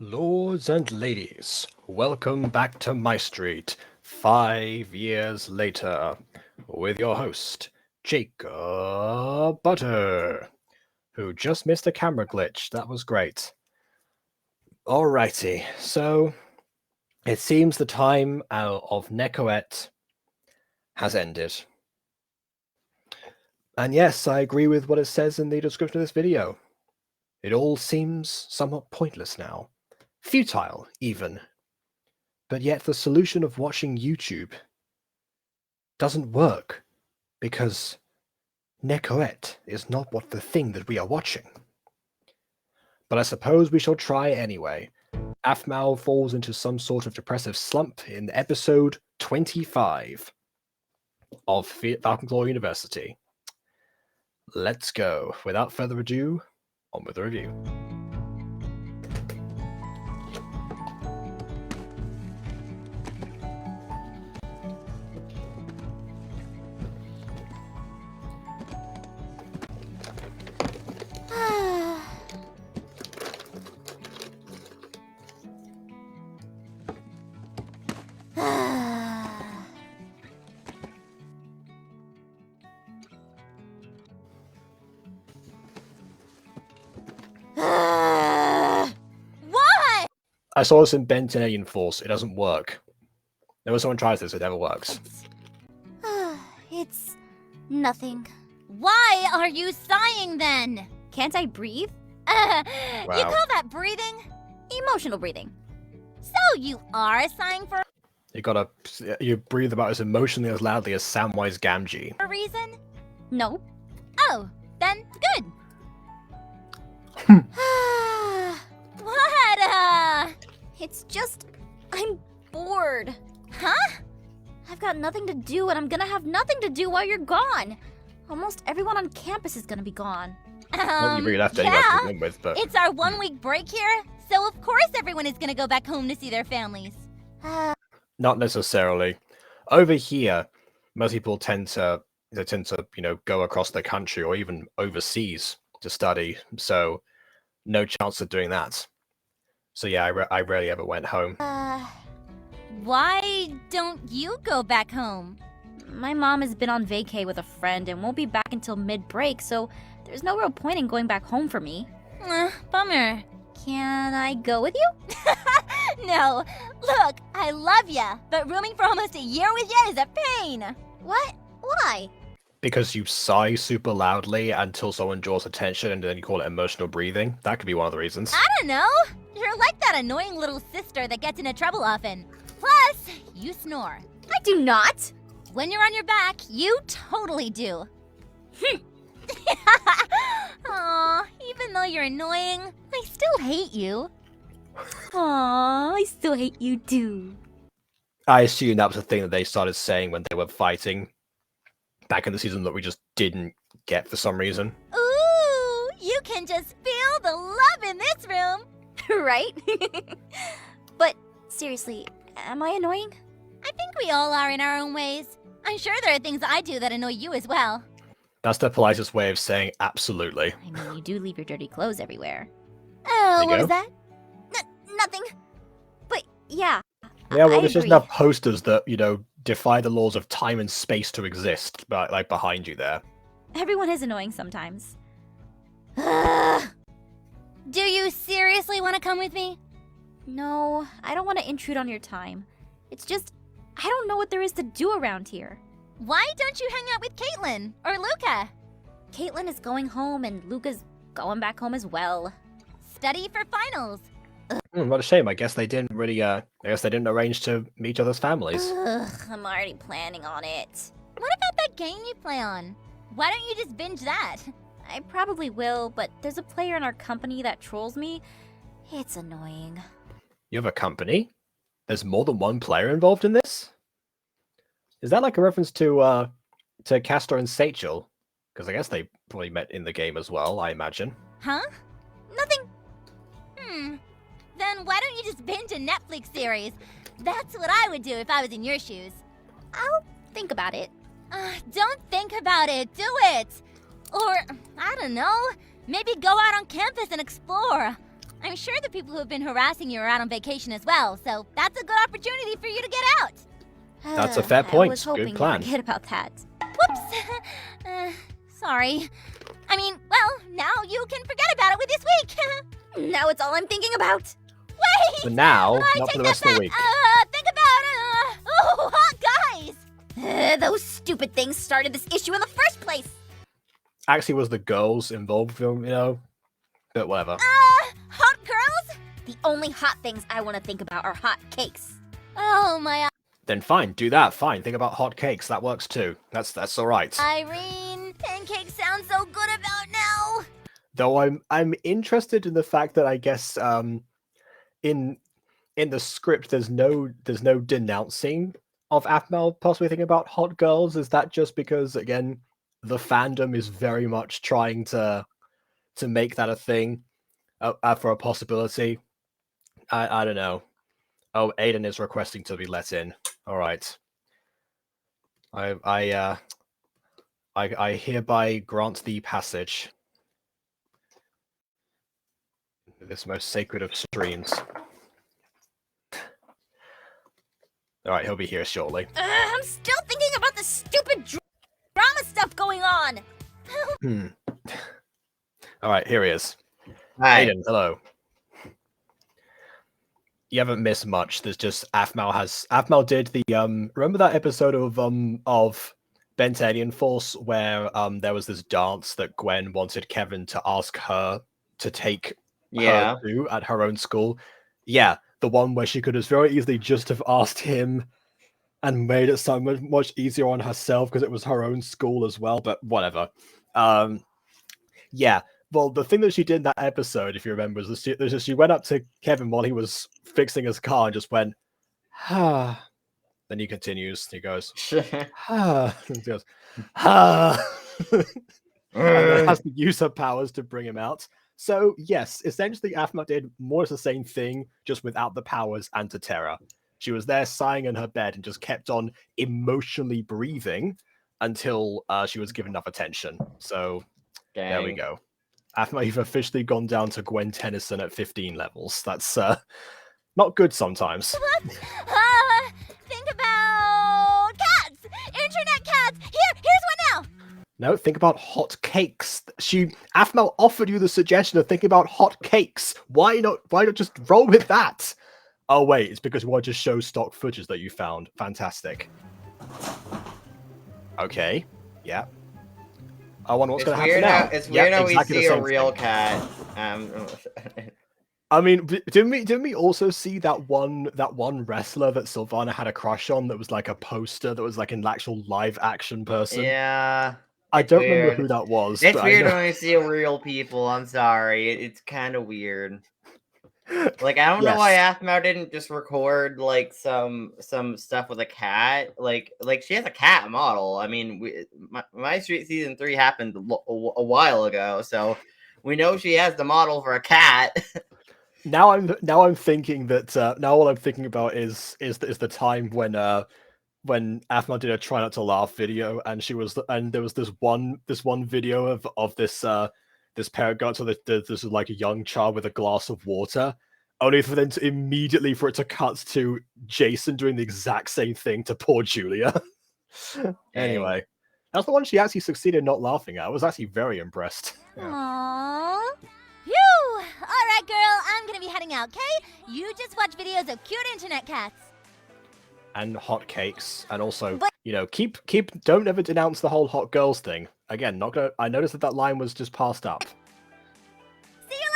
Lords and ladies, welcome back to MyStreet, 5 years later, with your host, Jacob Butter, who just missed a camera glitch. That was great. Alrighty, so it seems the time of Nekoet has ended. And yes, I agree with what it says in the description of this video. It all seems somewhat pointless now. Futile, even. But yet the solution of watching YouTube doesn't work, because Nekoet is not what the thing that we are watching. But I suppose we shall try anyway. Aphmau falls into some sort of depressive slump in episode 25 of Falcon Claw University. Let's go. Without further ado, on with the review. I saw this in Ben 10 Alien Force. It doesn't work. Whenever someone tries this, it never works. It's nothing. Why are you sighing then? Can't I breathe? Wow. You call that breathing? Emotional breathing. So you are sighing for You breathe about as emotionally as loudly as Samwise Gamgee. a reason? No. Oh, then good. What? It's just, I'm bored. Huh? I've got nothing to do, and I'm gonna have nothing to do while you're gone. Almost everyone on campus is gonna be gone. Not you really left anyone to begin with, but It's our 1 week break here, so of course everyone is gonna go back home to see their families. not necessarily. Over here, most people tend to go across the country or even overseas to study. So no chance of doing that. So yeah, I rarely ever went home. Why don't you go back home? My mom has been on vacay with a friend and won't be back until mid-break, so there's no real point in going back home for me. Bummer. Can I go with you? No. Look, I love ya, but rooming for almost a year with ya is a pain. What? Why? Because you sigh super loudly until someone draws attention and then you call it emotional breathing. That could be one of the reasons. I don't know. You're like that annoying little sister that gets into trouble often. Plus, you snore. I do not. When you're on your back, you totally do. Aw, even though you're annoying, I still hate you. Aw, I still hate you too. I assume that was the thing that they started saying when they were fighting back in the season that we just didn't get for some reason. Ooh, you can just feel the love in this room. Right? But seriously, am I annoying? I think we all are in our own ways. I'm sure there are things I do that annoy you as well. That's the politest way of saying absolutely. I mean, you do leave your dirty clothes everywhere. Oh, There you what go. was that? Nothing. But yeah. Yeah, well, I there's just agree. enough posters that, defy the laws of time and space to exist, but like behind you there. Everyone is annoying sometimes. Do you seriously want to come with me? No, I don't want to intrude on your time. It's just, I don't know what there is to do around here. Why don't you hang out with Caitlin or Luca? Caitlin is going home and Luca's going back home as well. Study for finals. What a shame. I guess they didn't really. I guess they didn't arrange to meet each other's families. Ugh, I'm already planning on it. What about that game you play on? Why don't you just binge that? I probably will, but there's a player in our company that trolls me. It's annoying. You have a company? There's more than one player involved in this? Is that like a reference to Castor and Sachel? Because I guess they probably met in the game as well, I imagine. Huh? Nothing. Then why don't you just binge a Netflix series? That's what I would do if I was in your shoes. I'll think about it. Don't think about it. Do it. Or, I don't know, maybe go out on campus and explore. I'm sure the people who have been harassing you are out on vacation as well, so that's a good opportunity for you to get out. That's a fair point. I was hoping Good plan. to forget about that. Whoops. Sorry. I mean, well, now you can forget about it with this week. Now it's all I'm thinking about. Wait! For now, I not take for the that rest of the back. week. Think about, oh, hot guys! Those stupid things started this issue in the first place. Actually, was the girls involved with them, you know? But whatever. Hot girls? The only hot things I want to think about are hot cakes. Oh, my Then fine, do that. Fine, think about hot cakes. That works too. That's all right. Irene, pancakes sound so good about now. Though I'm interested in the fact that I guess in the script there's no denouncing of aphmau possibly thinking about hot girls. Is that just because again the fandom is very much trying to make that a thing for a possibility? I don't know. Oh, Aiden is requesting to be let in. All right. I hereby grant the passage. This most sacred of streams. All right, he'll be here shortly. I'm still thinking about the stupid drama stuff going on. All right, here he is. Hi. Aiden, hello. You haven't missed much. There's just aphmau did the remember that episode of Bentalian Force where there was this dance that Gwen wanted Kevin to ask her to take her to at her own school. Yeah, the one where she could have very easily just have asked him and made it so much easier on herself because it was her own school as well, but whatever. Yeah, well, the thing that she did in that episode, if you remember, was she went up to Kevin while he was fixing his car and just went, ah. Then he continues, he goes, ah. And he goes, ah. And then has to use her powers to bring him out. So, yes, essentially, aphmau did more or less the same thing, just without the powers and to Terra. She was there sighing in her bed and just kept on emotionally breathing until she was given enough attention. So, there we go. aphmau, you've officially gone down to Gwen Tennyson at 15 levels. That's not good sometimes. Think about cats! Internet cats! Here's one now! No, think about hot cakes. aphmau offered you the suggestion of thinking about hot cakes. Why not just roll with that? Oh wait, it's because we want to show stock footage that you found. Fantastic. Okay. Yeah. I wonder what's going to happen now. It's weird how exactly we see a real cat. I mean, didn't we also see that one wrestler that Sylvana had a crush on that was like a poster that was like an actual live action person? Yeah. I don't remember who that was. It's but weird when we see real people. I'm sorry. It's kind of weird. Like, I don't know why aphmau didn't just record like some stuff with a cat. Like she has a cat model. I mean, MyStreet season 3 happened a while ago, so we know she has the model for a cat. Now I'm thinking that now all I'm thinking about is the time when aphmau did a try not to laugh video and there was this one video of this parent got to this like a young child with a glass of water, only for them to immediately for it to cut to Jason doing the exact same thing to poor Julia. Anyway, that's the one she actually succeeded not laughing at. I was actually very impressed. Yeah. Aww. Phew! Alright, girl, I'm gonna be heading out, okay? You just watch videos of cute internet cats. And hot cakes, and also, you know, don't ever denounce the whole hot girls thing. Again, not gonna. I noticed that line was just passed up. See you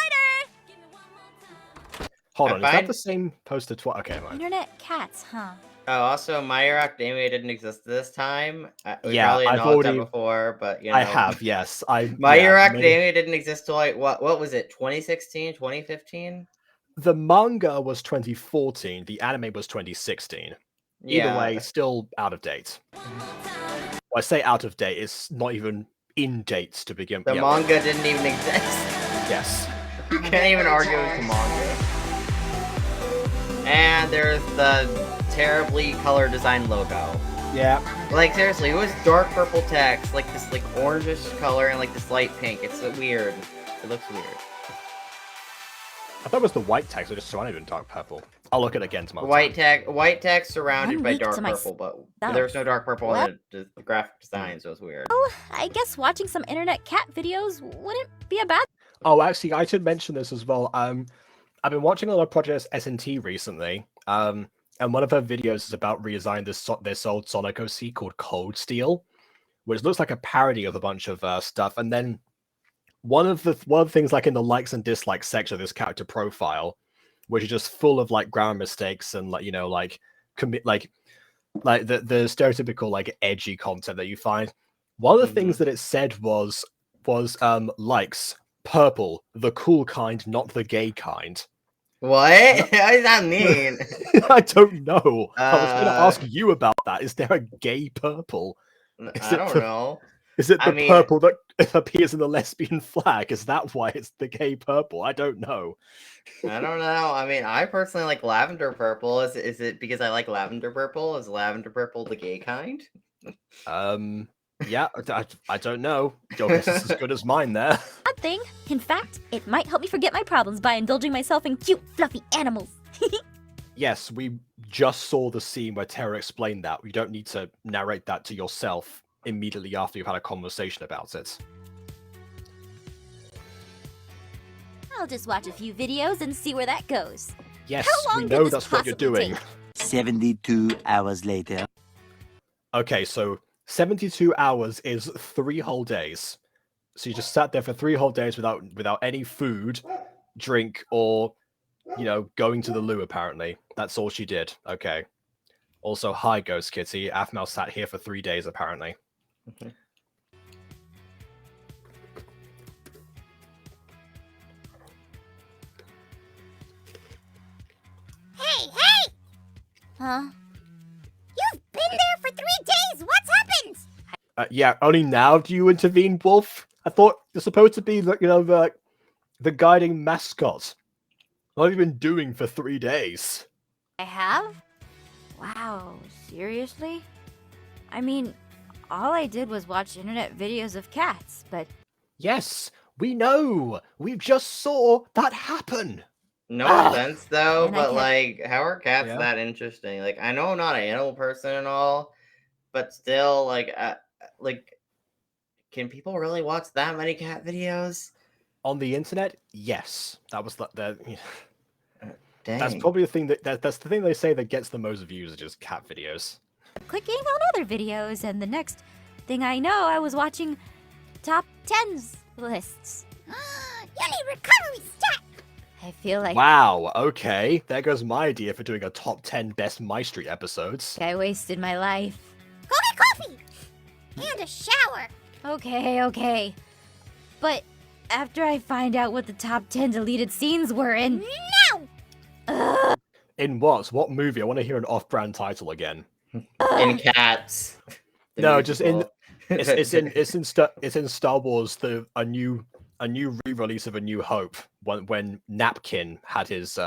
later! Hold on, is that the same poster twice? Okay, fine. Internet cats, huh? Oh, also, Myra Academia didn't exist this time. We Yeah, probably I've acknowledged already that before, but you know. I have, yes. Myra Academia didn't exist till like what was it? 2016, 2015? The manga was 2014. The anime was 2016. Either way, still out of date. Well, I say out of date. It's not even in dates to begin. The manga didn't even exist. Yes. You can't even argue with the manga. And there's the terribly color design logo. Yeah. Like seriously, it was dark purple text, like this like orangish color and like this light pink. It's so weird. It looks weird. I thought it was the white text. I just surrounded in dark purple. I'll look at it again tomorrow. White text surrounded 1 by week to dark myself. purple, but there was no dark purple in the graphic design, so it's weird. I guess watching some internet cat videos wouldn't be a bad. Oh, actually, I should mention this as well. I've been watching a lot of Project S&T recently. And one of her videos is about redesigning this old Sonic OC called Cold Steel, which looks like a parody of a bunch of stuff. And then one of the things, like in the likes and dislikes section of this character profile, which is just full of like grammar mistakes and like like the stereotypical like edgy content that you find. One of the things that it said was likes purple, the cool kind, not the gay kind. What? What does that mean? I don't know. I was going to ask you about that. Is there a gay purple? I don't know. Is it the purple that appears in the lesbian flag? Is that why it's the gay purple? I don't know. I don't know. I mean, I personally like lavender purple. Is it because I like lavender purple? Is lavender purple the gay kind? Yeah, I don't know. Your guess is as good as mine there. Bad thing. In fact, it might help me forget my problems by indulging myself in cute, fluffy animals. Yes, we just saw the scene where Tara explained that. You don't need to narrate that to yourself immediately after you've had a conversation about it. I'll just watch a few videos and see where that goes. Yes, How we long know did this that's what you're possibly doing. take? 72 hours later. Okay, so 72 hours is 3 whole days. So you just sat there for 3 whole days without any food, drink, or going to the loo. Apparently, that's all she did. Okay. Also, hi, Ghost Kitty. aphmau sat here for 3 days. Apparently. Hey! Huh? You've been there for 3 days! What's happened? Yeah. Only now do you intervene, Wolf? I thought you're supposed to be, the guiding mascot. What have you been doing for 3 days? I have? Wow, seriously? I mean, all I did was watch internet videos of cats, but Yes, we know. We just saw that happen. No offense though, And I but can't- like, how are cats Yeah. that interesting? Like, I know I'm not an animal person and all, but still, like, can people really watch that many cat videos? On the internet, yes. That was the Dang. that's probably the thing that's the thing they say that gets the most views, is just cat videos. clicking on other videos, and the next thing I know, I was watching top 10s lists. You need recovery stat! I feel like Wow, okay. There goes my idea for doing a top 10 best MyStreet episodes. I wasted my life. Go get coffee! And a shower! Okay. But after I find out what the top 10 deleted scenes were in... No! In what? What movie? I want to hear an off-brand title again. In Cats. The No, just in musical. it's in Star Wars, a new re-release of A New Hope, when Napkin had his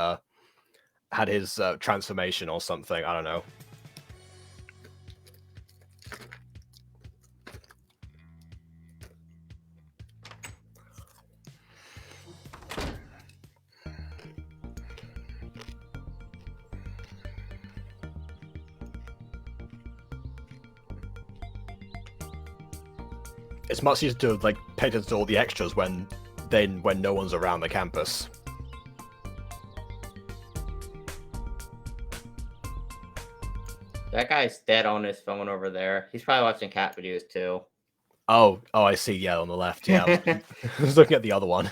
transformation or something. I don't know. It's much easier to like pay attention to all the extras when no one's around the campus. That guy's dead on his phone over there. He's probably watching cat videos too. Oh, I see. Yeah, on the left. Yeah, I was looking at the other one.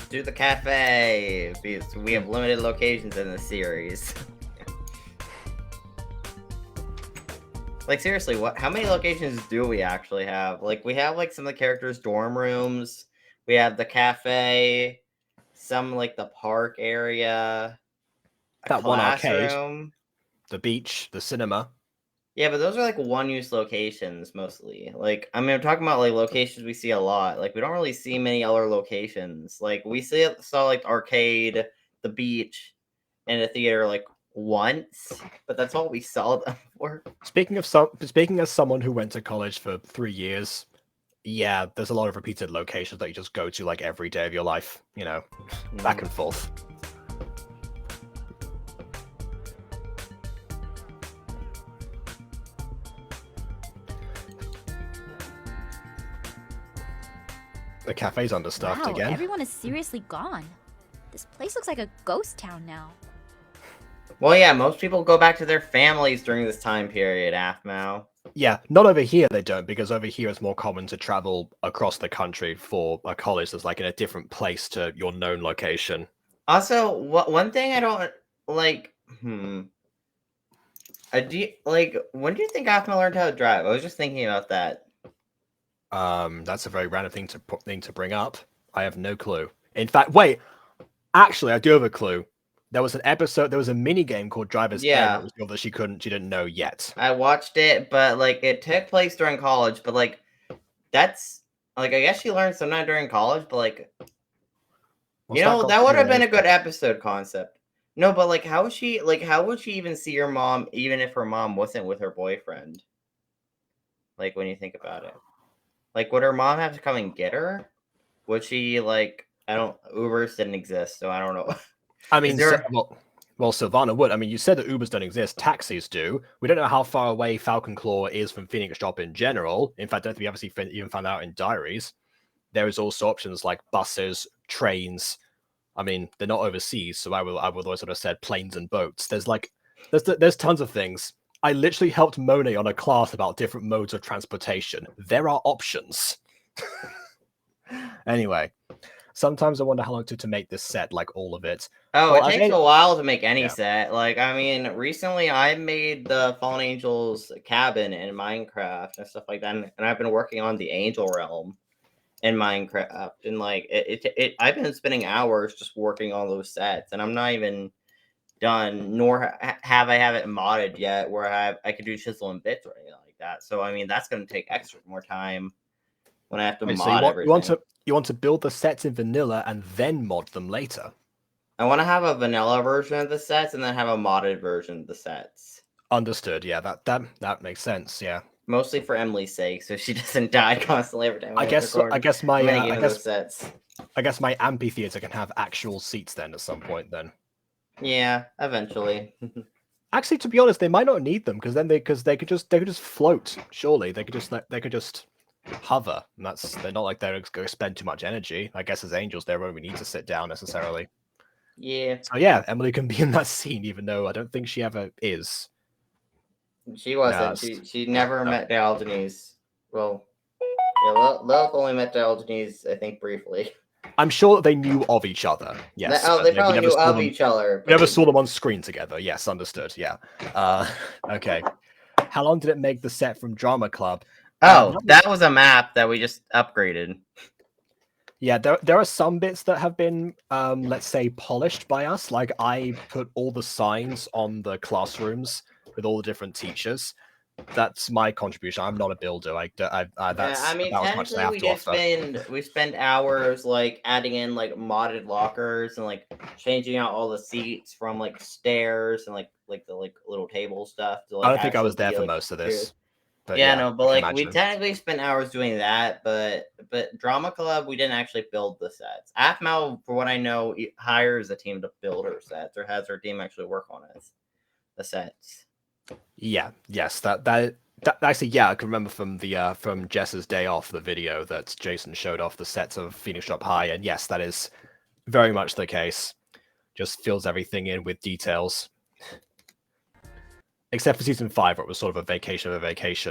Do the cafe, because we have limited locations in this series. Like, seriously, how many locations do we actually have? Like, we have, like, some of the characters' dorm rooms. We have the cafe. Some, like, the park area. That one arcade. classroom. The beach, the cinema. Yeah, but those are, like, one-use locations, mostly. Like, I mean, I'm talking about, like, locations we see a lot. Like, we don't really see many other locations. Like, we saw like, arcade, the beach, and a theater, like, once, but that's all we saw them for. Speaking as someone who went to college for 3 years, yeah, there's a lot of repeated locations that you just go to like every day of your life, you know, back and forth. The cafe's understaffed Wow, again. everyone is seriously gone. This place looks like a ghost town now. Well, yeah, most people go back to their families during this time period, aphmau. Yeah, not over here they don't, because over here it's more common to travel across the country for a college that's like in a different place to your known location. Also, one thing I don't like. When do you think aphmau learned how to drive? I was just thinking about that. That's a very random thing to bring up. I have no clue. In fact, wait, actually, I do have a clue. There was a mini game called Driver's Ed that she didn't know yet. I watched it, but like it took place during college, but like that's like I guess she learned sometime during college, but like that would have been a good episode concept. No, but like how would she even see her mom even if her mom wasn't with her boyfriend? Like when you think about it. Like would her mom have to come and get her? Would she like Ubers didn't exist, so I don't know. I mean, well, Sylvana would. I mean, you said that Ubers don't exist. Taxis do. We don't know how far away Falcon Claw is from Phoenix Shop in general. In fact, I don't think we obviously even found out in diaries. There is also options like buses, trains. I mean, they're not overseas, so I would always sort of said planes and boats. There's tons of things. I literally helped Monet on a class about different modes of transportation. There are options. Anyway. Sometimes I wonder how long it took to make this set, like all of it. Oh, well, it takes a while to make any set. Like, I mean, recently I made the Fallen Angels cabin in Minecraft and stuff like that, and I've been working on the Angel Realm in Minecraft, and like I've been spending hours just working on those sets, and I'm not even done, nor have I it modded yet, where I could do chisel and bits or anything like that. So I mean, that's going to take extra more time when I have to mod everything. You want to build the sets in vanilla and then mod them later? I want to have a vanilla version of the sets and then have a modded version of the sets. Understood. Yeah, that makes sense. Yeah. Mostly for Emily's sake, so she doesn't die constantly every time. I guess my amphitheater can have actual seats then at some point. Then. Yeah, eventually. Actually, to be honest, they might not need them because they could just float. Surely they could just hover, and they're not like they're going to spend too much energy. I guess as angels, they won't need to sit down necessarily. Yeah. So yeah, Emily can be in that scene, even though I don't think she ever is. She wasn't. She never met Diogenes. Well, yeah, Lilith only met Diogenes, I think, briefly. I'm sure that they knew of each other. Yes. They probably knew of each other. We never saw them on screen together. Yes, understood. Yeah. Okay. How long did it make the set from Drama Club? Oh, that was a map that we just upgraded. Yeah, there are some bits that have been, let's say, polished by us. Like, I put all the signs on the classrooms with all the different teachers. That's my contribution. I'm not a builder. Technically, we spend hours like adding in like modded lockers and like changing out all the seats from like stairs and like the little table stuff. To, like, I don't think I was there for most of this. But like we technically spent hours doing that, but Drama Club we didn't actually build the sets. aphmau, for what I know, hires a team to build her sets or has her team actually work on it, the sets. Yeah, yes, that actually, yeah, I can remember from Jess's day off the video that Jason showed off the sets of Phoenix Shop High, and yes, that is very much the case. Just fills everything in with details. Except for season 5, where it was sort of a vacation,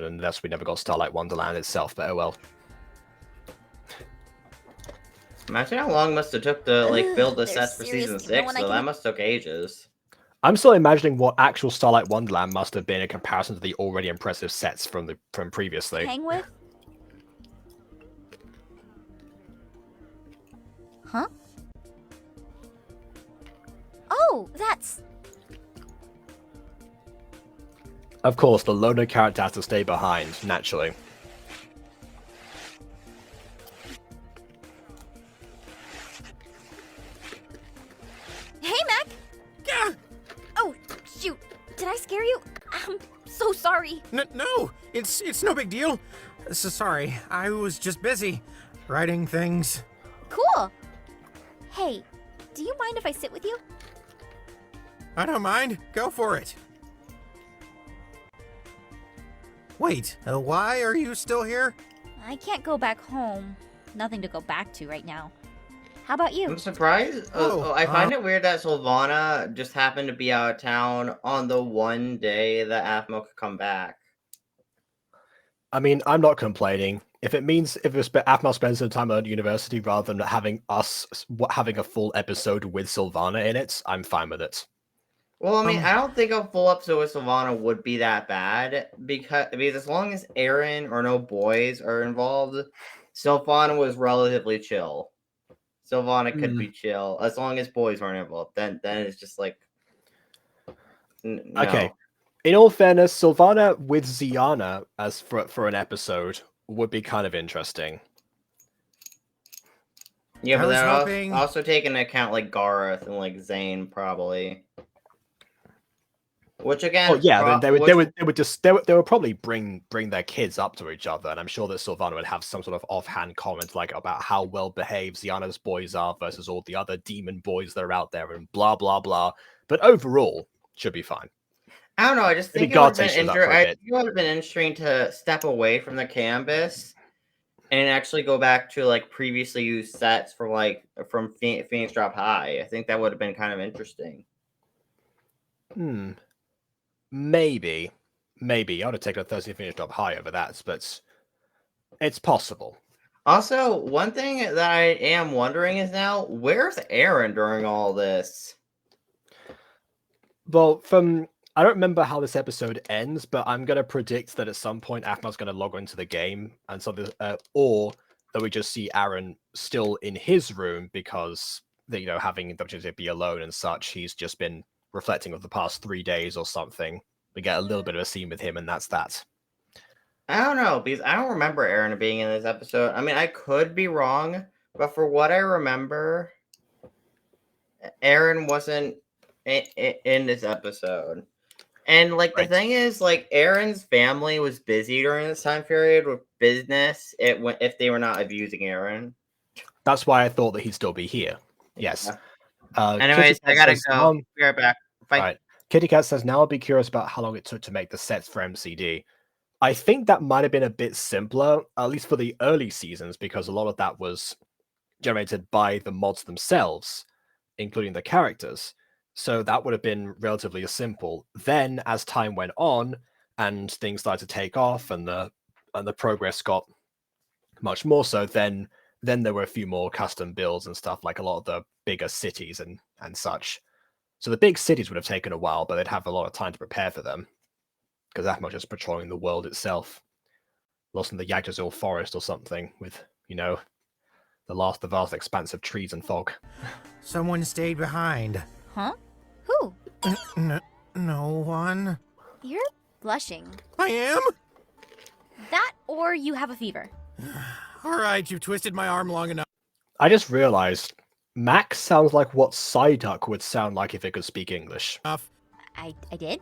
and thus we never got Starlight Wonderland itself, but oh well. Imagine how long must have took to like build the sets for season 6, so that must have took ages. I'm still imagining what actual Starlight Wonderland must have been in comparison to the already impressive sets from previously. Hang with? Huh? Oh, that's... Of course, the loner character has to stay behind, naturally. Hey, Mac! Oh, scare you? I'm so sorry. No, it's no big deal. So sorry, I was just busy writing things. Cool. Hey, do you mind if I sit with you? I don't mind. Go for it. Wait, why are you still here? I can't go back home. Nothing to go back to right now. How about you? I'm surprised. I find it weird that Sylvana just happened to be out of town on the one day that aphmau could come back. I mean, I'm not complaining. If aphmau spends some time at university rather than having having a full episode with Sylvana in it, I'm fine with it. Well, I mean, I don't think a full episode with Sylvana would be that bad because as long as Aaron or no boys are involved, Sylvana was relatively chill. Sylvana could be chill as long as boys weren't involved. Then it's just like no. Okay. In all fairness, Sylvana with Ziana as for an episode would be kind of interesting. Yeah, but I was that also take into account like Gareth and like Zane probably. Which again, oh yeah, they would probably bring their kids up to each other, and I'm sure that Sylvana would have some sort of offhand comment like about how well behaved Ziana's boys are versus all the other demon boys that are out there, and blah blah blah. But overall, should be fine. I don't know. I just think it would have been interesting to step away from the canvas and actually go back to like previously used sets from Phoenix Drop High. I think that would have been kind of interesting. Maybe I would have taken a Thursday Phoenix Drop High over that, but it's possible. Also, one thing that I am wondering is now, where's Aaron during all this? Well, I don't remember how this episode ends, but I'm going to predict that at some point aphmau's going to log into the game, and so or that we just see Aaron still in his room because having the opportunity to be alone and such, he's just been reflecting of the past 3 days or something. We get a little bit of a scene with him, and that's that. I don't know, because I don't remember Aaron being in this episode. I mean, I could be wrong, but for what I remember, Aaron wasn't in this episode. And like the thing is, like Aaron's family was busy during this time period with business. If they were not abusing Aaron. That's why I thought that he'd still be here. Yes. Yeah. Anyways, I gotta go. Be right back. Bye. All right. Kitty Cat says, now I'll be curious about how long it took to make the sets for MCD. I think that might have been a bit simpler, at least for the early seasons, because a lot of that was generated by the mods themselves, including the characters. So that would have been relatively simple. Then, as time went on and things started to take off, and the progress got much more so, then there were a few more custom builds and stuff, like a lot of the bigger cities and such. So the big cities would have taken a while, but they'd have a lot of time to prepare for them, because aphmau just patrolling the world itself, lost in the Yggdrasil forest or something, with the vast expanse of trees and fog. Someone stayed behind. Huh? Who? No one. You're blushing. I am? That or you have a fever. All right, you've twisted my arm long enough. I just realized Max sounds like what Psyduck would sound like if it could speak English. I did?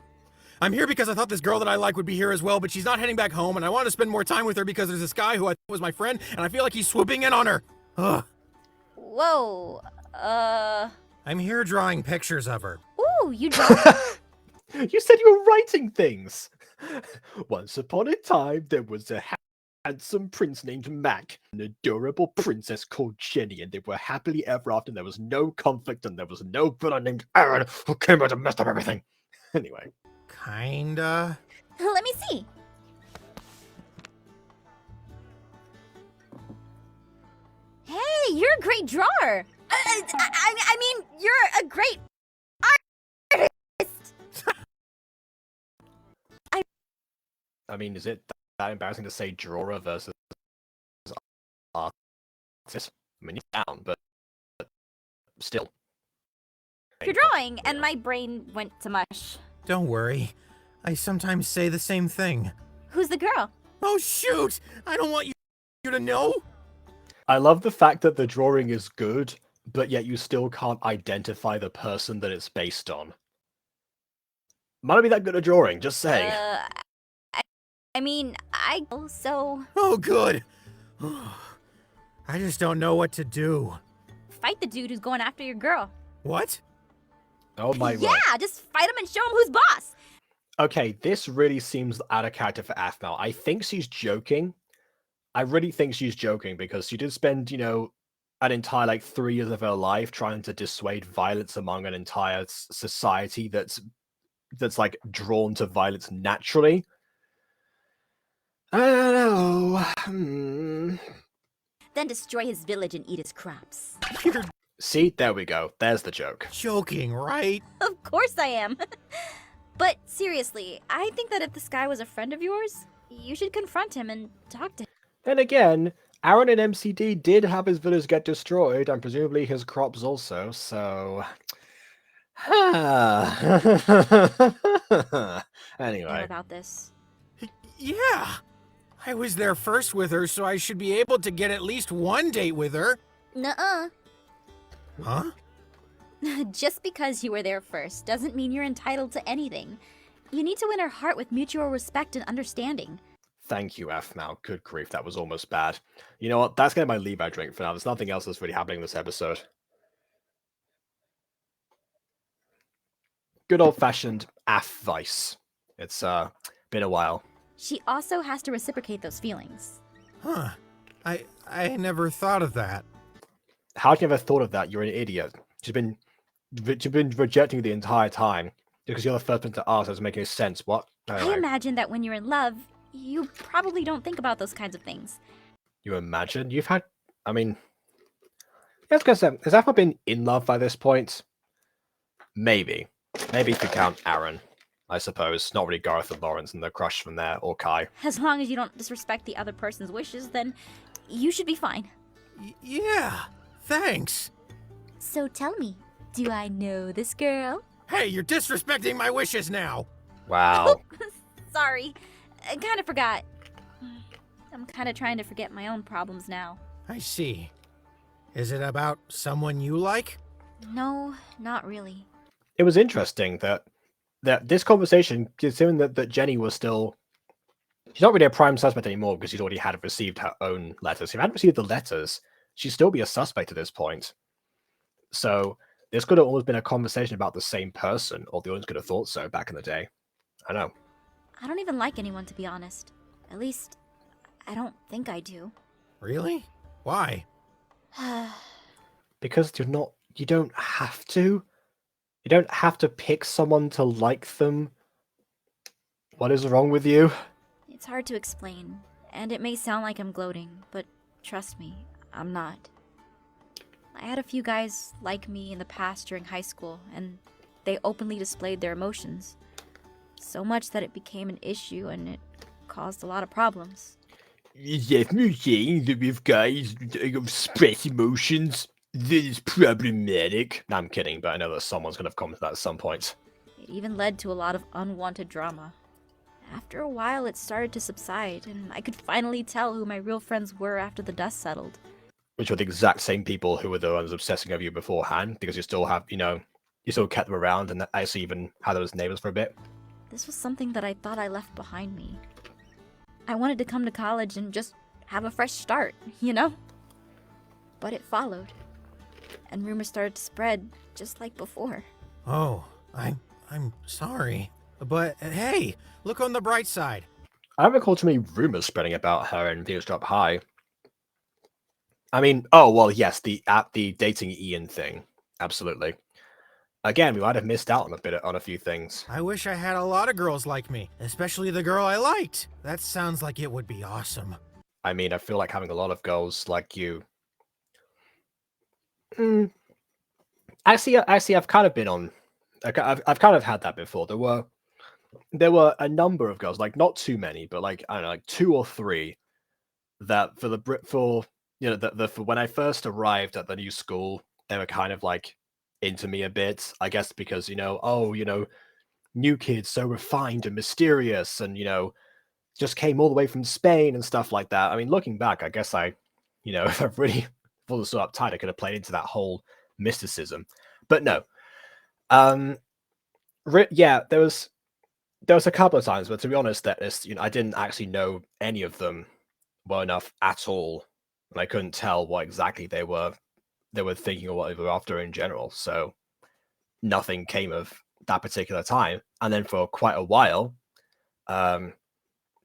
I'm here because I thought this girl that I like would be here as well, but she's not heading back home, and I want to spend more time with her because there's this guy who I thought was my friend, and I feel like he's swooping in on her. Ugh. Whoa. I'm here drawing pictures of her. Ooh, you draw? You said you were writing things. Once upon a time, there was a handsome prince named Mac, an adorable princess called Jenny, and they were happily ever after, and there was no conflict, and there was no villain named Aaron who came out and messed up everything. Anyway. Kinda. Let me see. Hey, you're a great drawer. I mean, you're a great artist. I mean, is it that embarrassing to say drawer versus artist? I mean, you're down, but still. You're drawing, and my brain went to mush. Don't worry. I sometimes say the same thing. Who's the girl? Oh, shoot! I don't want you to know! I love the fact that the drawing is good, but yet you still can't identify the person that it's based on. Might not be that good at drawing, just saying. I mean, so Oh, good. I just don't know what to do. fight the dude who's going after your girl. What? Oh my Yeah, word. just fight him and show him who's boss. Okay, this really seems out of character for aphmau. I think she's joking. I really think she's joking because she did spend, you know, an entire like 3 years of her life trying to dissuade violence among an entire society that's like drawn to violence naturally. I don't know. Then destroy his village and eat his crops. You're See, there we go. There's the joke. joking, right? Of course I am. But seriously, I think that if this guy was a friend of yours, you should confront him and talk to him. Then again, Aaron and MCD did have his village get destroyed, and presumably his crops also, so... Anyway. About this. Yeah. I was there first with her, so I should be able to get at least one date with her. Nuh-uh. Huh? Just because you were there first doesn't mean you're entitled to anything. You need to win her heart with mutual respect and understanding. Thank you, aphmau. Good grief, that was almost bad. You know what? That's gonna be my Levi drink for now. There's nothing else that's really happening in this episode. Good old-fashioned vice. It's been a while. She also has to reciprocate those feelings. Huh. I never thought of that. How you never thought of that? You're an idiot. She's been rejecting you the entire time because you're the first person to ask. Doesn't make any sense. What? I imagine that when you're in love, you probably don't think about those kinds of things. You imagine? You've had... I mean... I was gonna say, has aphmau been in love by this point? Maybe. Maybe if you count Aaron, I suppose. Not really Gareth and Lawrence and the crush from there, or Kai. As long as you don't disrespect the other person's wishes, then you should be fine. Yeah. Thanks. So tell me, do I know this girl? Hey, you're disrespecting my wishes now. Wow. Sorry, I kind of forgot. I'm kind of trying to forget my own problems now. I see. Is it about someone you like? No, not really. It was interesting that this conversation, considering that Jenny was still... She's not really a prime suspect anymore because she's already had received her own letters. If she hadn't received the letters, she'd still be a suspect at this point. So this could have almost been a conversation about the same person, or the audience could have thought so back in the day. I know. I don't even like anyone, to be honest. At least, I don't think I do. Really? Why? Because you don't have to. You don't have to pick someone to like them. What is wrong with you? It's hard to explain, and it may sound like I'm gloating, but trust me, I'm not. I had a few guys like me in the past during high school, and they openly displayed their emotions. So much that it became an issue and it caused a lot of problems. Is aphmau saying that with guys express emotions, that is problematic? No, I'm kidding, but I know that someone's going to comment that at some point. It even led to a lot of unwanted drama. After a while, it started to subside, and I could finally tell who my real friends were after the dust settled. Which were the exact same people who were the ones obsessing over you beforehand, because you still have, you still kept them around, and actually even had them as neighbors for a bit. This was something that I thought I left behind me. I wanted to come to college and just have a fresh start, you know? But it followed. And rumors started to spread, just like before. Oh, I'm sorry. But hey, look on the bright side. I don't recall too many rumors spreading about her and Venus Drop High. I mean, oh, well, yes, the dating Ian thing. Absolutely. Again, we might have missed out on a few things. I wish I had a lot of girls like me, especially the girl I liked. That sounds like it would be awesome. I mean, I feel like having a lot of girls like you. Actually, I've kind of been on. I've kind of had that before. There were a number of girls, like not too many, but like I don't know, like 2 or 3 that for when I first arrived at the new school, they were kind of like into me a bit, I guess, because new kids so refined and mysterious, and just came all the way from Spain and stuff like that. I mean, looking back, I guess if I really wasn't so uptight, I could have played into that whole mysticism. But no, yeah, there was there was a couple of times, but to be honest, that is, I didn't actually know any of them well enough at all, and I couldn't tell what exactly they were thinking or what they were after in general. So nothing came of that particular time. And then for quite a while, there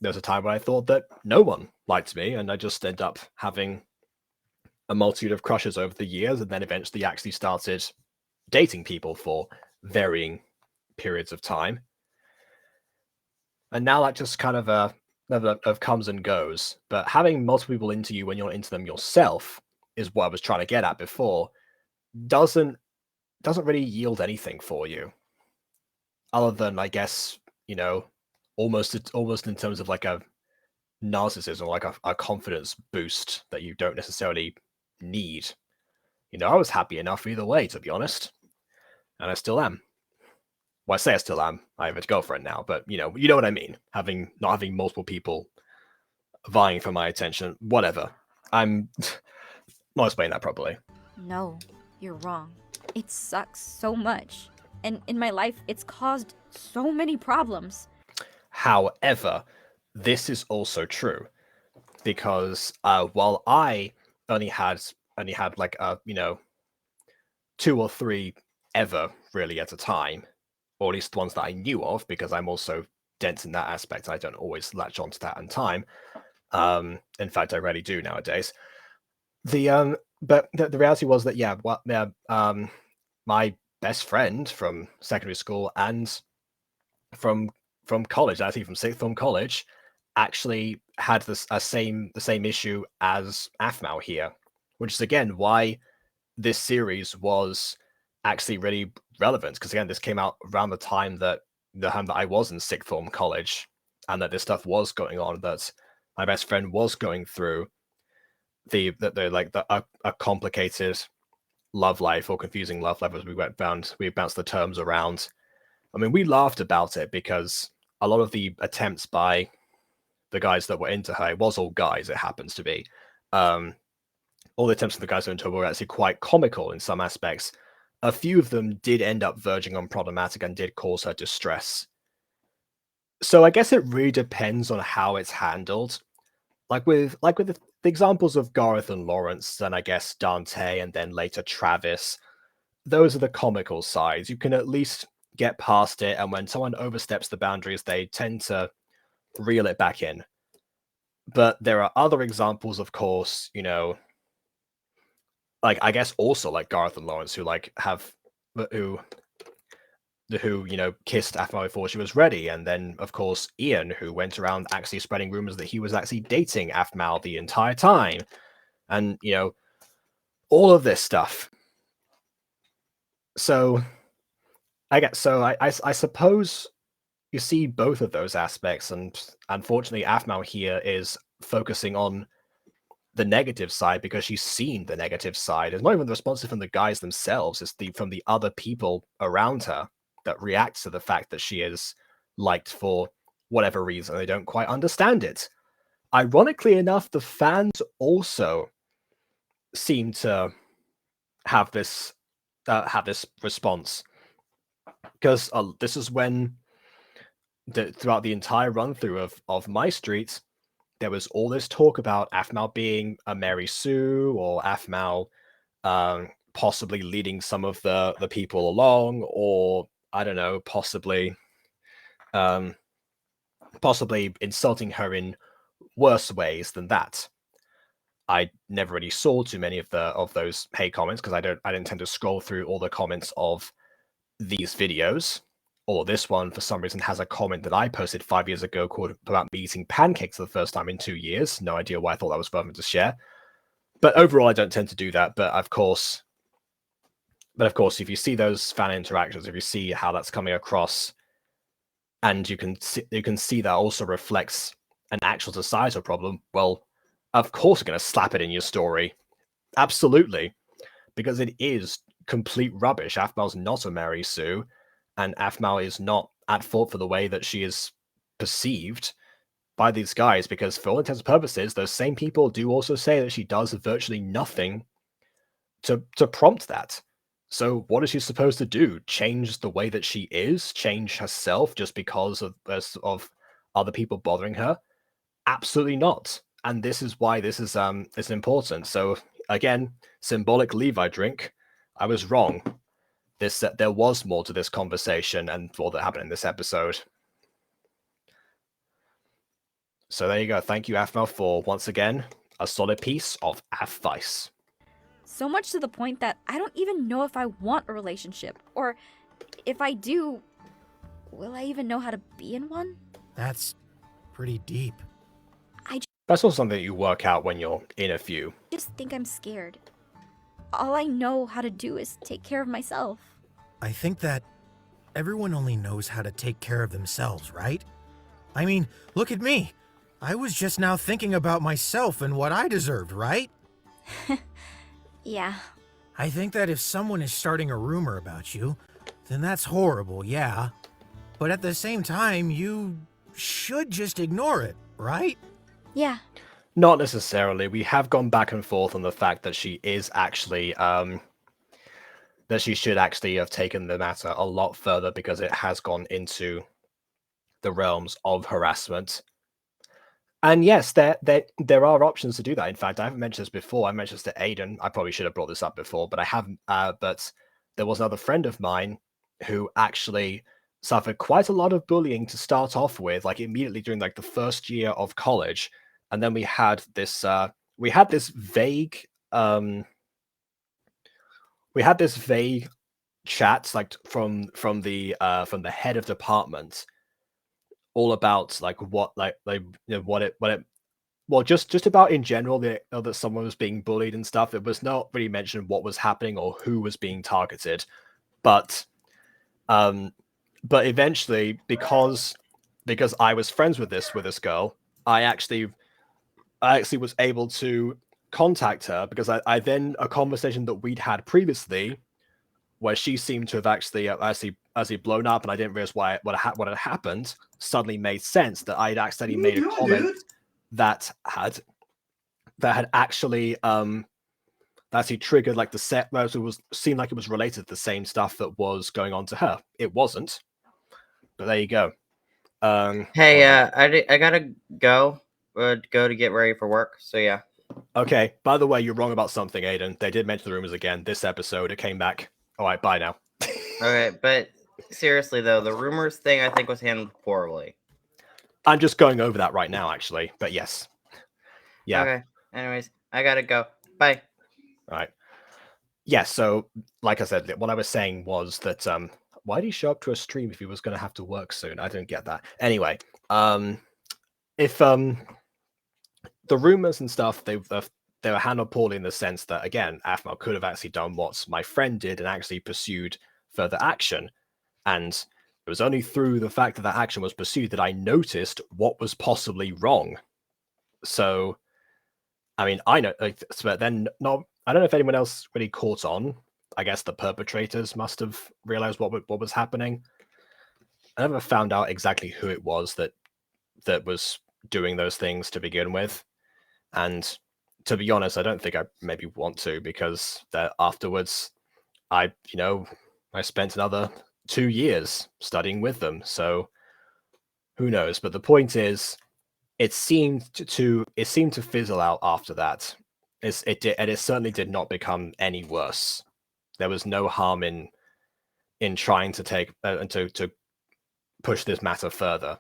was a time where I thought that no one liked me, and I just ended up having a multitude of crushes over the years, and then eventually actually started dating people for varying periods of time. And now that just kind of comes and goes. But having multiple people into you when you're into them yourself is what I was trying to get at before. Doesn't really yield anything for you, other than, I guess, almost in terms of like a narcissism, like a confidence boost that you don't necessarily need. I was happy enough either way, to be honest, and I still am. Well, I say I still am. I have a girlfriend now, but you know what I mean. Not having multiple people vying for my attention, whatever. I'm not explaining that properly. No, you're wrong. It sucks so much. And in my life, it's caused so many problems. However, this is also true, because while I only had like two or three ever really at a time, or at least the ones that I knew of, because I'm also dense in that aspect. I don't always latch onto that in time. In fact, I rarely do nowadays. But the reality was that my best friend from secondary school and from college, actually from sixth form college, actually had the same issue as aphmau here, which is again why this series was actually really relevant, because again, this came out around the time that I was in sixth form college, and that this stuff was going on, that my best friend was going through a complicated love life, or confusing love life, as we bounced the terms around. I mean, we laughed about it because a lot of the attempts by the guys that were into her, it was all guys, it happens to be, all the attempts of the guys who were into her were actually quite comical in some aspects. A few of them did end up verging on problematic and did cause her distress. So I guess it really depends on how it's handled. Like with the examples of Gareth and Lawrence, and I guess Dante, and then later Travis, those are the comical sides. You can at least get past it, and when someone oversteps the boundaries, they tend to reel it back in. But there are other examples, of course, like I guess also like Gareth and Lawrence, who kissed aphmau before she was ready, and then of course Ian, who went around actually spreading rumors that he was actually dating aphmau the entire time, and all of this stuff. So I suppose you see both of those aspects, and unfortunately aphmau here is focusing on the negative side because she's seen the negative side. It's not even the response from the guys themselves, it's from the other people around her that react to the fact that she is liked for whatever reason. They don't quite understand it. Ironically enough, the fans also seem to have this response, because this is when throughout the entire run through of MyStreet, there was all this talk about aphmau being a Mary Sue, or aphmau possibly leading some of the people along, or I don't know, possibly insulting her in worse ways than that. I never really saw too many of those hate comments, because I didn't tend to scroll through all the comments of these videos. Or this one, for some reason, has a comment that I posted 5 years ago called about me eating pancakes for the first time in 2 years. No idea why I thought that was relevant to share. But overall, I don't tend to do that. But of course, if you see those fan interactions, if you see how that's coming across, and you can see that also reflects an actual societal problem, well, of course, you're going to slap it in your story. Absolutely. Because it is complete rubbish. aphmau's not a Mary Sue. And aphmau is not at fault for the way that she is perceived by these guys, because for all intents and purposes, those same people do also say that she does virtually nothing to prompt that. So what is she supposed to do? Change the way that she is? Change herself just because of other people bothering her? Absolutely not. And this is why this is important. So again, symbolic Levi drink. I was wrong. There was more to this conversation and all that happened in this episode. So there you go. Thank you, aphmau, for once again a solid piece of advice. So much to the point that I don't even know if I want a relationship. Or if I do, will I even know how to be in one? That's pretty deep. That's also something that you work out when you're in a few. Just think I'm scared. All I know how to do is take care of myself. I think that everyone only knows how to take care of themselves, right? I mean, look at me. I was just now thinking about myself and what I deserved, right? Yeah. I think that if someone is starting a rumor about you, then that's horrible, yeah. But at the same time, you should just ignore it, right? Yeah. Not necessarily. We have gone back and forth on the fact that she is actually, that she should actually have taken the matter a lot further because it has gone into the realms of harassment. And yes, there are options to do that. In fact, I haven't mentioned this before. I mentioned this to Aiden. I probably should have brought this up before, but I haven't. But there was another friend of mine who actually suffered quite a lot of bullying to start off with, like immediately during like the first year of college. And then we had this vague chat like from the head of department, all about like what just about in general that someone was being bullied and stuff. It was not really mentioned what was happening or who was being targeted, but eventually because I was friends with this girl, I actually was able to contact her because I then a conversation that we'd had previously where she seemed to have actually blown up, and I didn't realize what had happened. Suddenly made sense that I'd accidentally made a comment that had actually triggered like the set where it seemed like it was related to the same stuff that was going on to her. It wasn't, but there you go. Hey, I gotta go to get ready for work. So yeah. Okay. By the way, you're wrong about something, Aiden. They did mention the rumors again this episode. It came back. All right, bye now. Okay, but seriously though, the rumors thing I think was handled poorly. I'm just going over that right now, actually. But yes. Yeah. Okay. Anyways, I gotta go. Bye. All right. Yeah, so like I said, what I was saying was that why did he show up to a stream if he was going to have to work soon? I didn't get that. Anyway, if the rumors and stuff, they were handled poorly in the sense that, again, aphmau could have actually done what my friend did and actually pursued further action. And it was only through the fact that that action was pursued that I noticed what was possibly wrong. So, I mean, I know, but then not. I don't know if anyone else really caught on. I guess the perpetrators must have realized what was happening. I never found out exactly who it was that was doing those things to begin with. And to be honest, I don't think I maybe want to, because that afterwards, I spent another 2 years studying with them. So who knows? But the point is, it seemed to fizzle out after that. It certainly did not become any worse. There was no harm in trying to take to push this matter further.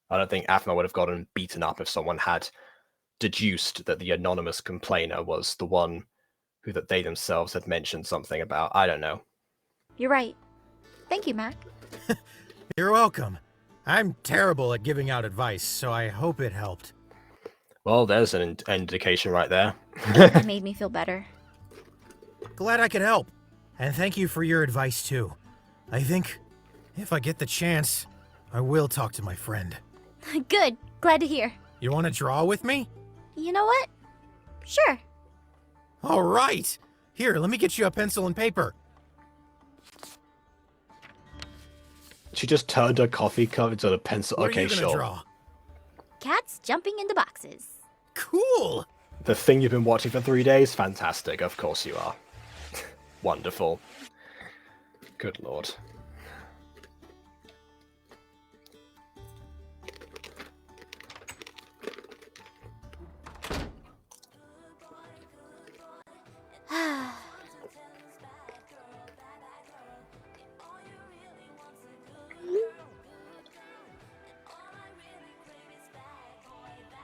I don't think aphmau would have gotten beaten up if someone had deduced that the anonymous complainer was the one who that they themselves had mentioned something about. I don't know. You're right. Thank you, Mac. You're welcome. I'm terrible at giving out advice, so I hope it helped. Well, there's an indication right there. It made me feel better. Glad I could help. And thank you for your advice, too. I think if I get the chance, I will talk to my friend. Good. Glad to hear. You want to draw with me? You know what? Sure. All right. Here, let me get you a pencil and paper. She just turned her coffee cup into a pencil. What okay, are you gonna sure. Draw? Cats jumping into boxes. Cool. The thing you've been watching for 3 days? Fantastic. Of course you are. Wonderful. Good lord.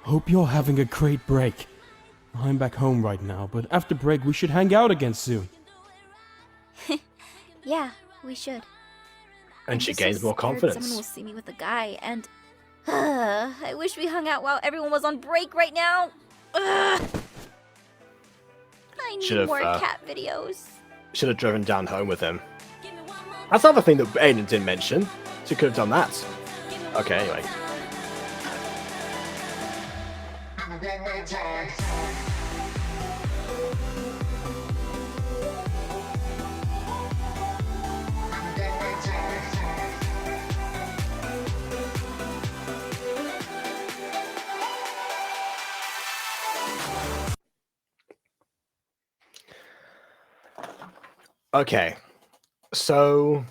Hope you're having a great break. I'm back home right now, but after break we should hang out again soon. Yeah, we should. And I'm she just so gains more scared confidence. Someone will see me with a guy, and I wish we hung out while everyone was on break right now. Ugh. I need Should've, more cat videos. Should have driven down home with him. That's another thing that Aiden didn't mention. She could have done that. Okay, anyway. Okay, so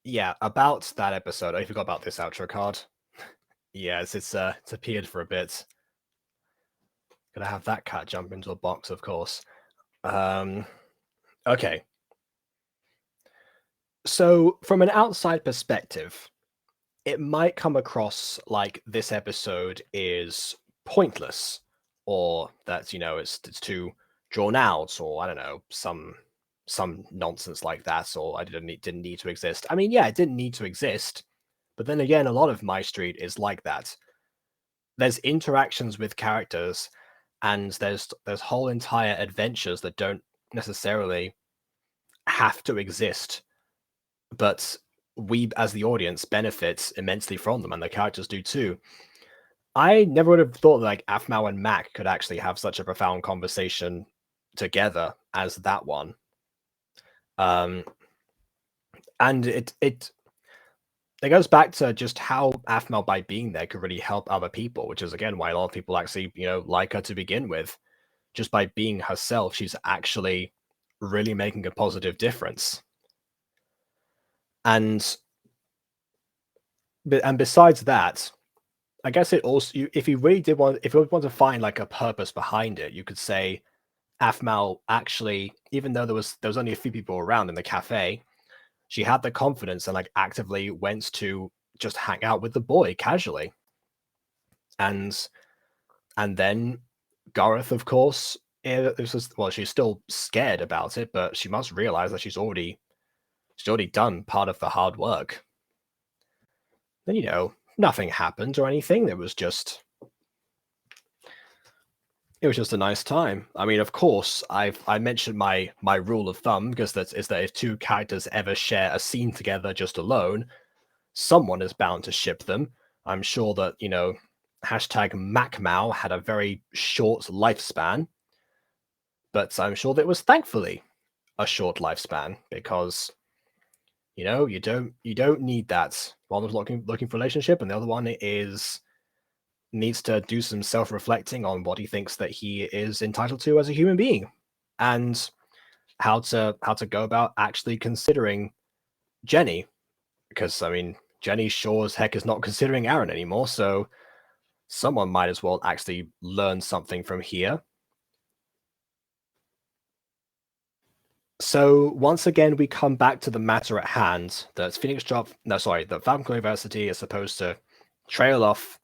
yeah, about that episode. I forgot about this outro card. Yes, it's appeared for a bit. Gonna have that cat jump into a box, of course. Okay. So from an outside perspective, it might come across like this episode is pointless, or that it's too drawn out, or I don't know, some nonsense like that, or I didn't need to exist. I mean, yeah, it didn't need to exist, but then again, a lot of MyStreet is like that. There's interactions with characters, and there's whole entire adventures that don't necessarily have to exist, but we as the audience benefit immensely from them, and the characters do too. I never would have thought that like aphmau and Mac could actually have such a profound conversation together as that one. And it goes back to just how aphmau, by being there, could really help other people, which is again why a lot of people actually like her to begin with. Just by being herself, she's actually really making a positive difference. And besides that, I guess it also, if you want to find like a purpose behind it, you could say aphmau actually, even though there was only a few people around in the cafe, she had the confidence and like actively went to just hang out with the boy casually. And then Gareth, of course, she's still scared about it, but she must realize that she's already done part of the hard work. Then nothing happened or anything. It was just a nice time. I mean, of course, I mentioned my rule of thumb, because that is that if two characters ever share a scene together just alone, someone is bound to ship them. I'm sure that #MacMau had a very short lifespan, but I'm sure that it was thankfully a short lifespan, because you don't need that. One was looking for a relationship, and the other one needs to do some self-reflecting on what he thinks that he is entitled to as a human being, and how to go about actually considering Jenny, because I mean, Jenny sure as heck is not considering Aaron anymore, so someone might as well actually learn something from here. So once again, we come back to the matter at hand. That the Falcon University is supposed to trail off.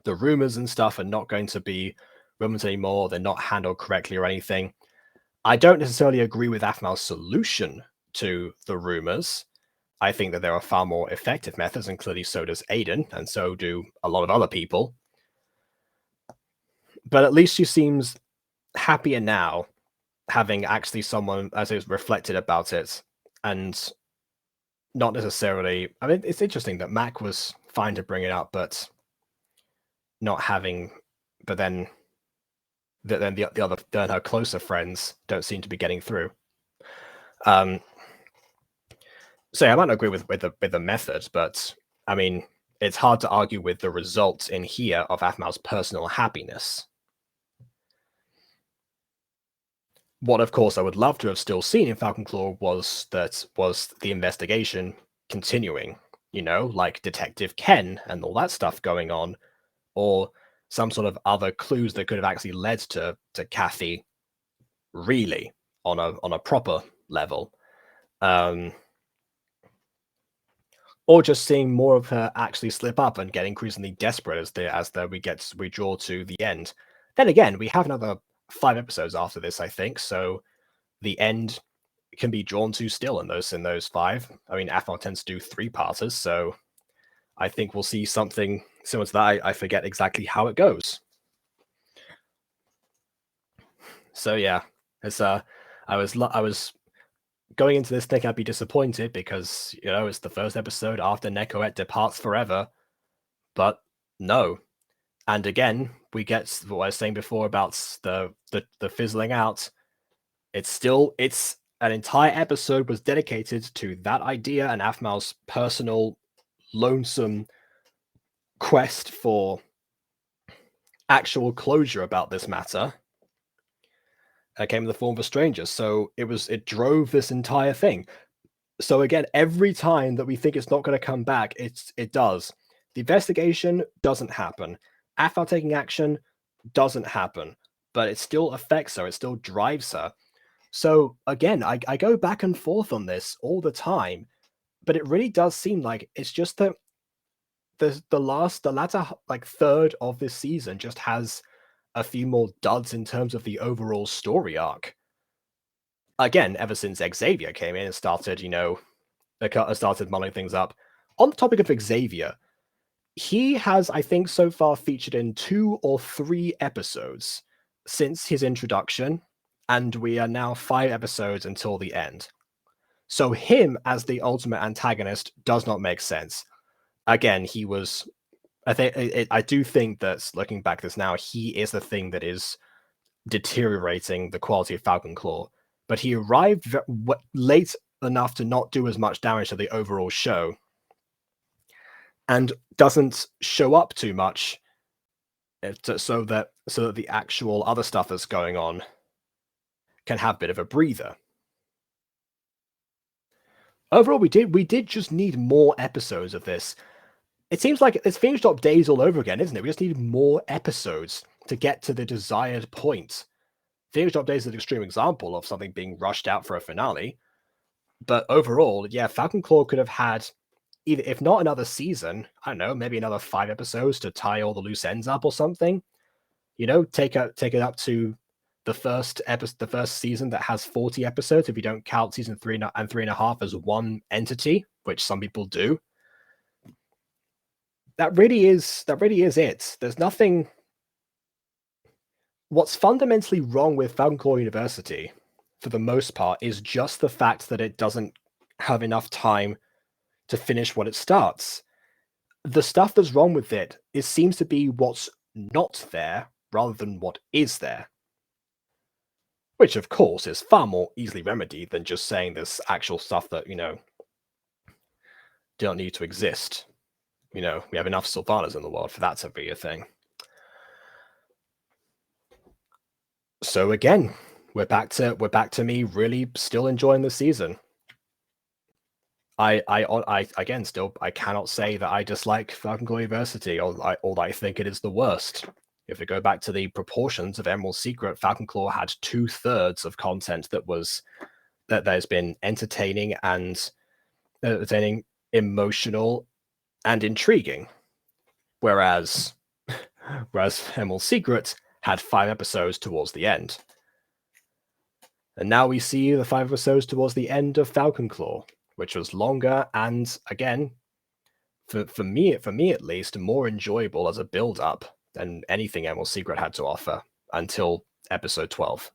The rumors and stuff are not going to be rumors anymore. They're not handled correctly or anything. I don't necessarily agree with aphmau's solution to the rumors. I think that there are far more effective methods, and clearly so does Aiden, and so do a lot of other people. But at least she seems happier now, having actually someone as is reflected about it, and not necessarily. I mean, it's interesting that Mac was fine to bring it up, but not having. But then her closer friends don't seem to be getting through. So I might not agree with the method, but I mean, it's hard to argue with the results in here of aphmau's personal happiness. what, of course, I would love to have still seen in Falcon Claw was the investigation continuing, you know, like Detective Ken and all that stuff going on, or some sort of other clues that could have actually led to Kathy really on a proper level. Or just seeing more of her actually slip up and get increasingly desperate as we draw to the end. Then again, we have another 5 episodes after this, I think, so the end can be drawn to still in those 5. I mean, aphmau tends to do 3-parters, so I think we'll see something similar to that. I forget exactly how it goes. So yeah, it's I was going into this thinking I'd be disappointed because, you know, it's the first episode after Nekoet departs forever, but no. And again, we get what I was saying before about the fizzling out. It's an entire episode was dedicated to that idea and aphmau's personal lonesome quest for actual closure about this matter. Came in the form of a stranger, so it drove this entire thing. So again, every time that we think it's not going to come back, it does. The investigation doesn't happen. aphmau taking action doesn't happen, but it still affects her. It still drives her. So again, I go back and forth on this all the time, but it really does seem like it's just that the latter like third of this season just has a few more duds in terms of the overall story arc. Again, ever since Xavier came in and started, you know, started muddling things up. On the topic of Xavier, he has, I think, so far featured in 2 or 3 episodes since his introduction, and we are now 5 episodes until the end. So him as the ultimate antagonist does not make sense. Again, he was... I do think that, looking back at this now, he is the thing that is deteriorating the quality of Falcon Claw. But he arrived late enough to not do as much damage to the overall show, and doesn't show up too much, so that the actual other stuff that's going on can have a bit of a breather. Overall, we did just need more episodes of this. It seems like it's Phoenix Drop days all over again, isn't it? We just need more episodes to get to the desired point. Phoenix Drop days is an extreme example of something being rushed out for a finale. But overall, yeah, Falcon Claw could have had, either, if not another season, I don't know, maybe another 5 episodes to tie all the loose ends up or something. You know, take it up to the first season that has 40 episodes, if you don't count season 3 and 3.5 as one entity, which some people do. That really is it. There's nothing... What's fundamentally wrong with Falcon Claw University, for the most part, is just the fact that it doesn't have enough time to finish what it starts. The stuff that's wrong with it seems to be what's not there rather than what is there. Which, of course, is far more easily remedied than just saying there's actual stuff that, you know, don't need to exist. You know, we have enough Sylvanas in the world for that to be a thing. So again, we're back to me really still enjoying the season. I cannot say that I dislike Falcon Claw University or that I think it is the worst. If we go back to the proportions of Emerald Secret, Falcon Claw had 2/3 of content that has been entertaining, emotional, and intriguing. Whereas Emerald Secret had 5 episodes towards the end. And now we see the 5 episodes towards the end of Falcon Claw, which was longer and, again, for me at least, more enjoyable as a build-up than anything Emerald Secret had to offer until episode 12.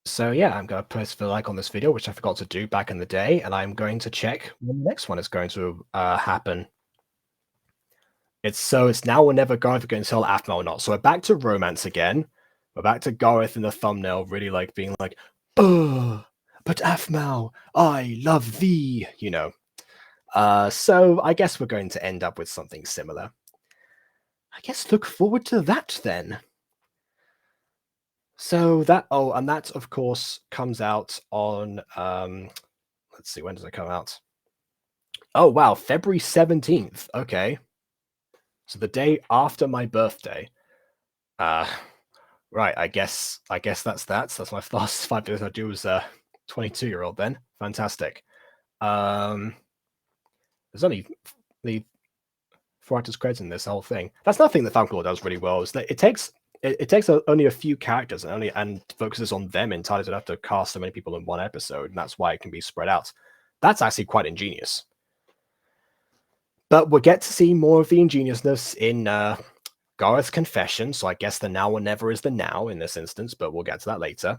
So yeah, I'm going to press the like on this video, which I forgot to do back in the day, and I'm going to check when the next one is going to happen. It's now or never Gareth going to tell aphmau or not. So we're back to romance again. We're back to Gareth in the thumbnail, really like being like, "Ugh, but aphmau, I love thee," you know. So I guess we're going to end up with something similar. I guess look forward to that then. So that and that of course comes out on let's see, when does it come out? Oh wow, February 17th. Okay. So the day after my birthday. Right, I guess that's that. So that's my last 5 videos I do as a 22-year-old then. Fantastic. There's only the 4 actors credited in this whole thing. That's nothing that Falcon does really well. Is that it takes only a few characters and focuses on them entirely. So they have to cast so many people in one episode, and that's why it can be spread out. That's actually quite ingenious. But we'll get to see more of the ingeniousness in Gareth's confession. So I guess the now or never is the now in this instance, but we'll get to that later.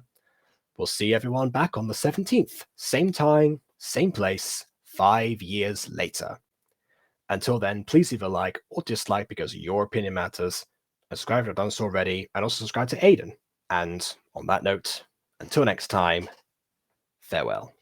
We'll see everyone back on the 17th. Same time, same place, 5 years later. Until then, please leave a like or dislike because your opinion matters. And subscribe if you've done so already, and also subscribe to Aiden. And on that note, until next time, farewell.